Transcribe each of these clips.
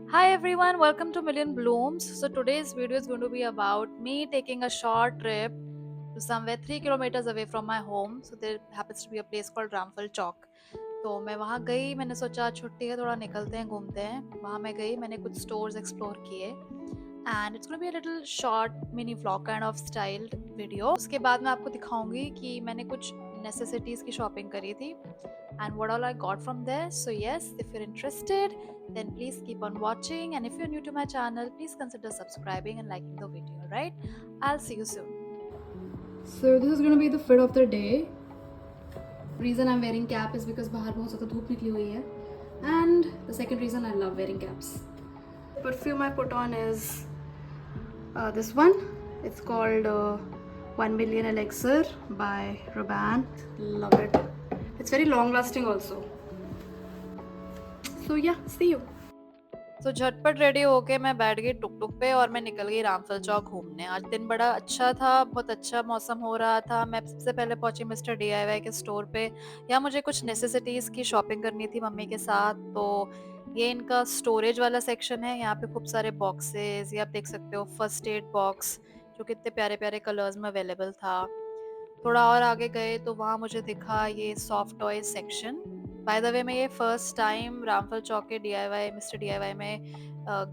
Hi everyone, welcome to Million Blooms. So today's video is going to be about me taking a short trip to somewhere 3 kilometers away from my home. So there happens to be a place called Ramphal Chowk. तो मैं वहाँ गई, मैंने सोचा छुट्टी है, थोड़ा निकलते हैं, घूमते हैं. वहाँ मैं गई, मैंने कुछ स्टोर्स एक्सप्लोर किए. And it's gonna be a little short mini vlog kind of styled video. उसके बाद मैं आपको दिखाऊंगी कि मैंने कुछ नेसेसिटीज़ की शॉपिंग करी थी and what all I got from there. So yes, if you're interested, then please keep on watching, and if you're new to my channel, please consider subscribing and liking the video. Right, I'll see you soon. So this is going to be the fit of the day. Reason I'm wearing cap is because बाहर बहुत ज़्यादा धूप निकली हुई है, and the second reason I love wearing caps. The perfume I put on is this one. It's called 1 Million Elixir by Rabanne. Love it. It's very long lasting also. So yeah, see you. तो झटपट ready होके मैं बैठ गई tuk-tuk पे और मैं निकल गई रामफल चौक घूमने. आज दिन बड़ा अच्छा था, बहुत अच्छा मौसम हो रहा था. मैं सबसे पहले पहुंची मिस्टर डीआईवाई के स्टोर पे. यहाँ मुझे कुछ नेसेसिटीज़ की शॉपिंग करनी थी मम्मी के साथ. तो ये इनका स्टोरेज वाला सेक्शन है. यहाँ पे खूब सारे बॉक्सेस, ये आप देख सकते हो फर्स्ट एड बॉक्स, जो कितने प्यारे-प्यारे कलर्स में अवेलेबल था. थोड़ा और आगे गए तो वहाँ मुझे दिखा ये soft toys section. By the way मैं ये फर्स्ट टाइम रामफल चौक के डीआईवाई मिस्टर डीआईवाई में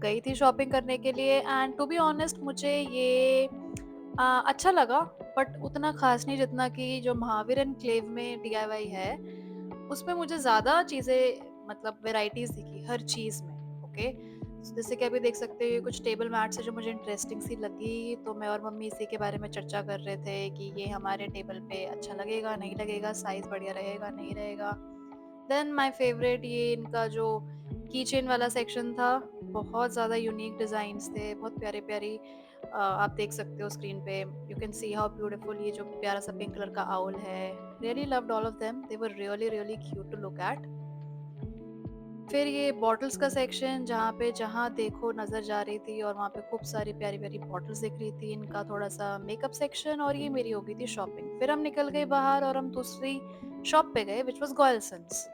गई थी शॉपिंग करने के लिए. एंड टू बी ऑनेस्ट मुझे ये अच्छा लगा, बट उतना खास नहीं जितना कि जो महावीर एनक्लेव में डीआईवाई है उसमें मुझे ज़्यादा चीज़ें, मतलब वेराइटीज़ दिखी हर चीज़ में. ओके, जैसे कि अभी देख सकते हो ये कुछ टेबल मैट्स है जो मुझे इंटरेस्टिंग सी लगी. तो मैं और मम्मी इसी के बारे में चर्चा कर रहे थे कि ये हमारे टेबल पे अच्छा लगेगा नहीं लगेगा, साइज़ बढ़िया रहेगा नहीं रहेगा. देन माय फेवरेट ये इनका जो की चेन वाला सेक्शन था. बहुत ज़्यादा यूनिक डिज़ाइंस थे, बहुत प्यारी प्यारी. आप देख सकते हो स्क्रीन पे, you can see how beautiful ये जो प्यारा सा पिंक कलर का आउल है. Really loved all of them, they were really really cute to look at. फिर ये बॉटल्स का सेक्शन जहाँ पे जहाँ देखो नज़र जा रही थी, और वहाँ पे खूब सारी प्यारी प्यारी बॉटल्स दिख रही थी. इनका थोड़ा सा मेकअप सेक्शन, और ये मेरी हो गई थी शॉपिंग. फिर हम निकल गए बाहर और हम दूसरी शॉप पे गए विच वॉज गॉयल्सन्स.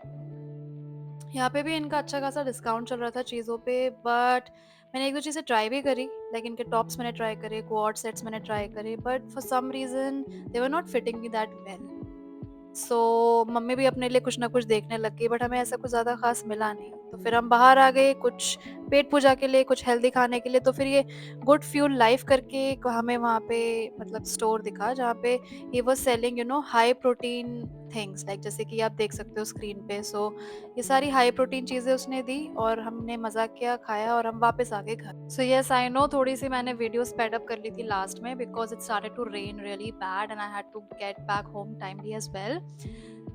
यहाँ पे भी इनका अच्छा खासा डिस्काउंट चल रहा था चीज़ों पे. बट मैंने एक दो चीज़ें ट्राई भी करी, लाइक इनके टॉप्स मैंने ट्राई करे, क्वाड सेट्स मैंने ट्राई करे, but for some reason they were not fitting me that well. So mummy भी अपने लिए कुछ ना कुछ देखने लग गई, बट हमें ऐसा कुछ ज़्यादा ख़ास मिला नहीं. तो फिर हम बाहर आ गए कुछ पेट पूजा के लिए, कुछ हेल्दी खाने के लिए. तो फिर ये गुड फ्यूल लाइफ करके हमें वहाँ पे मतलब स्टोर दिखा जहाँ पे he was selling high protein things, like जैसे कि आप देख सकते हो स्क्रीन पे. सो ये सारी हाई प्रोटीन चीज़ें उसने दी और हमने मज़ा किया, खाया, और हम वापस आ गए घर. सो येस आई नो थोड़ी सी मैंने वीडियो स्पेड अप कर ली थी लास्ट में because it started to rain really bad and I had to get back home timely as well.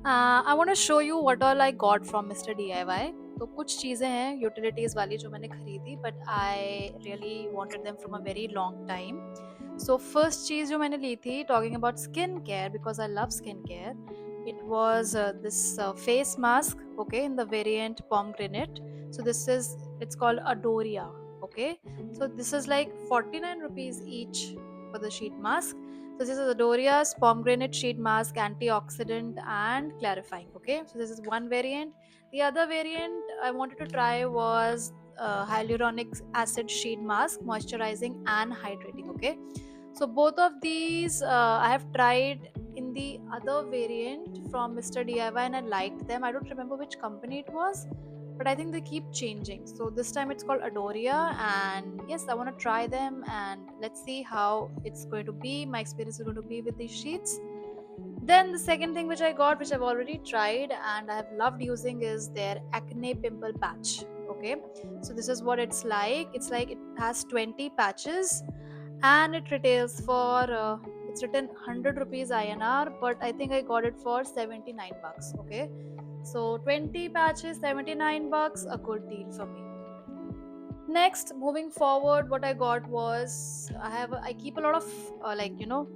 I want to show you what all I got from mister DIY. तो कुछ चीज़ें हैं utilities वाली जो मैंने खरीदी, but I really wanted them from a very long time. So first चीज़ जो मैंने ली थी, talking about skin care because I love skin care, it was this face mask, okay, in the variant pomegranate. So this is, it's called Adoria. Okay, so this is like 49 rupees each for the sheet mask. So this is Adoria's pomegranate sheet mask, antioxidant and clarifying. Okay, so this is one variant. The other variant I wanted to try was hyaluronic acid sheet mask, moisturizing and hydrating. Okay, so both of these I have tried in the other variant from Mr. DIY and I liked them. I don't remember which company it was, but I think they keep changing. So this time it's called Adoria, and yes, I want to try them and let's see how it's going to be. My experience is going to be with these sheets. Then the second thing which I got, which I've already tried and I have loved using, is their acne pimple patch. Okay, so this is what it's like. It's like it has 20 patches and it retails for it's written 100 rupees INR, but I think I got it for 79 bucks. Okay, so 20 patches, 79 bucks, a good deal for me. Next, moving forward, what I got was I keep a lot of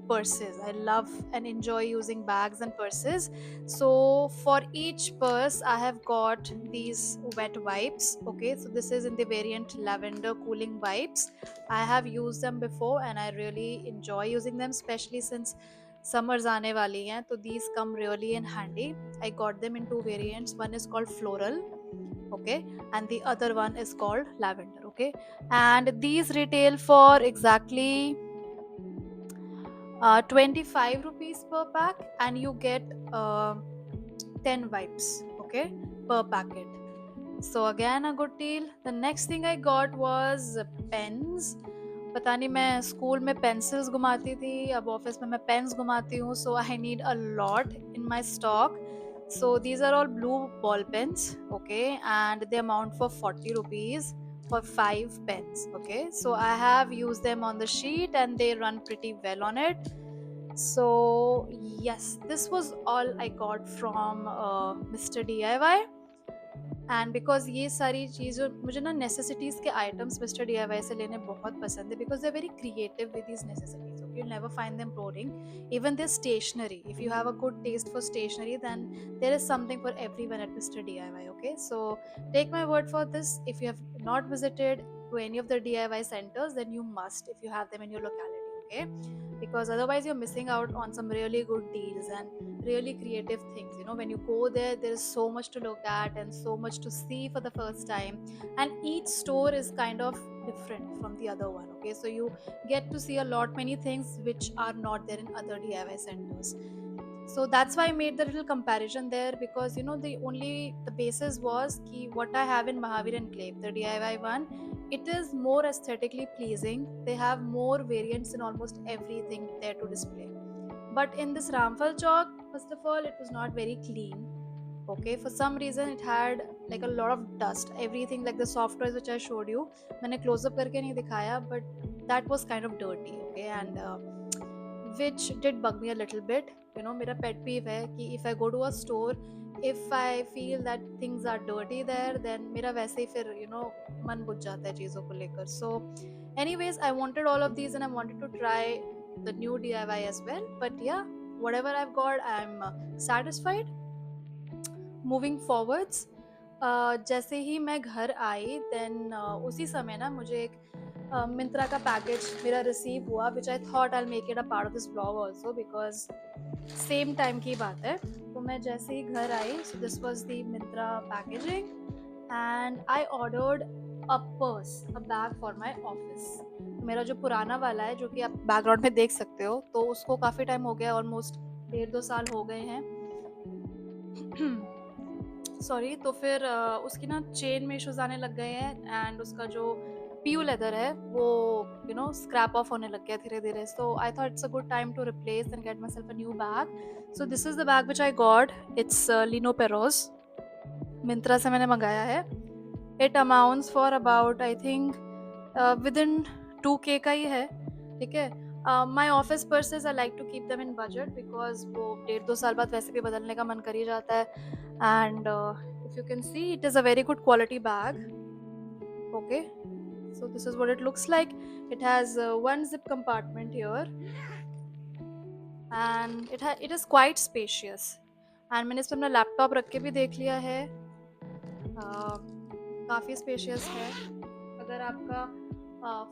purses. I love and enjoy using bags and purses. So for each purse I have got these wet wipes. Okay, so this is in the variant lavender cooling wipes. I have used them before and I really enjoy using them, especially since summers aane wali hain, so these come really in handy. I got them in two variants. One is called floral. okay, and the other one is called lavender, okay, and these retail for exactly 25 rupees per pack, and you get 10 wipes, okay, per packet. So again a good deal. The next thing I got was pens. पता नहीं मैं school में pencils घुमाती थी, अब office में मैं pens घुमाती हूँ, so I need a lot in my stock. So these are all blue ball pens, okay, and they amount for 40 rupees for 5 pens, okay. So I have used them on the sheet and they run pretty well on it. So yes, this was all I got from Mr. DIY. And because ये सारी चीज़ मुझे ना necessities के items mister DIY से लेने बहुत पसंद है, because they very creative with these necessities, okay, you never find them boring. Even their stationery, if you have a good taste for stationery, then there is something for everyone at Mister DIY, okay. So take my word for this, if you have not visited to any of the DIY centers, then you must, if you have them in your locality, okay, because otherwise you're missing out on some really good deals and really creative things. You know, when you go there, there is so much to look at and so much to see for the first time, and each store is kind of different from the other one, okay. So you get to see a lot many things which are not there in other DIY centers. So that's why I made the little comparison there, because you know the basis was ki what I have in Mahavir Enclave, the DIY one, it is more aesthetically pleasing. They have more variants in almost everything there to display. But in this Ramphal Chowk, first of all, it was not very clean. Okay, for some reason it had like a lot of dust. Everything like the soft toys which I showed you, मैंने close up करके नहीं दिखाया, but that was kind of dirty. Okay, and which did bug me a little bit. You know, मेरा pet peeve है कि if I go to a store, if I feel that things are dirty there, then मेरा वैसे ही फिर you know मन बुझ जाता है चीज़ों को लेकर. So anyways, I wanted all of these and I wanted to try the new DIY as well. But yeah, whatever I've got, I'm satisfied. Moving forwards, जैसे ही मैं घर आई, then उसी समय ना मुझे एक मिंत्रा का पैकेज मेरा रिसीव हुआ, which I thought I make it a part of this blog also, because same time की बात है. तो मैं जैसे ही घर आई, so this was the Myntra packaging and I ordered a purse, a bag for my office. मेरा जो पुराना वाला है, जो कि आप बैकग्राउंड में देख सकते हो, तो उसको काफ़ी टाइम हो गया, ऑलमोस्ट 1.5-2 साल हो गए हैं. सॉरी. तो फिर उसकी ना चेन में इश्यूज आने लग गए हैं, एंड उसका जो पीयू लेदर है वो यू नो स्क्रैप ऑफ होने लग गया धीरे धीरे. So I thought it's a good time to replace and get myself a new bag. So this is the bag which I got. It's Lino Perros, Myntra से मैंने मंगाया है. It amounts for about I think within 2K का ही है, ठीक है. My office purses I like to keep them in budget, because वो 1.5-2 साल बाद वैसे भी बदलने का मन कर ही जाता है. And if you can see, it is a very good quality bag, okay. So this is what it looks like. It has one zip compartment here, and it is quite spacious. And मैंने इसमें अपना laptop रख के भी देख लिया है, काफ़ी स्पेशियस है. अगर आपका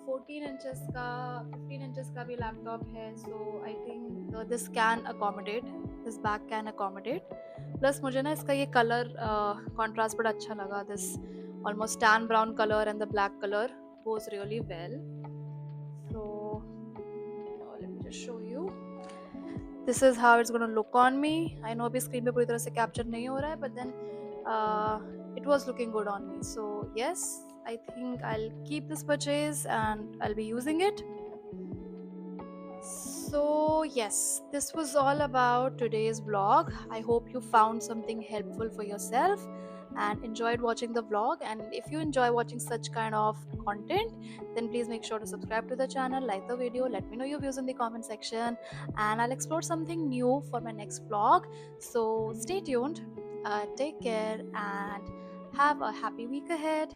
14 इंचेस का 15 इंचेस का भी लैपटॉप है, so I think this can accommodate, this bag can accommodate. Plus मुझे ना इसका ये कलर कॉन्ट्रास्ट बड़ा अच्छा लगा. This almost tan brown colour and the black colour goes really well. So let me just show you. This is how it's gonna look on me. I know अभी screen पे पूरी तरह से capture नहीं हो रहा है, but then it was looking good on me. So yes, I think I'll keep this purchase and I'll be using it. So yes, this was all about today's vlog. I hope you found something helpful for yourself and enjoyed watching the vlog. And if you enjoy watching such kind of content, then please make sure to subscribe to the channel, like the video, let me know your views in the comment section, and I'll explore something new for my next vlog. So stay tuned, take care, and have a happy week ahead.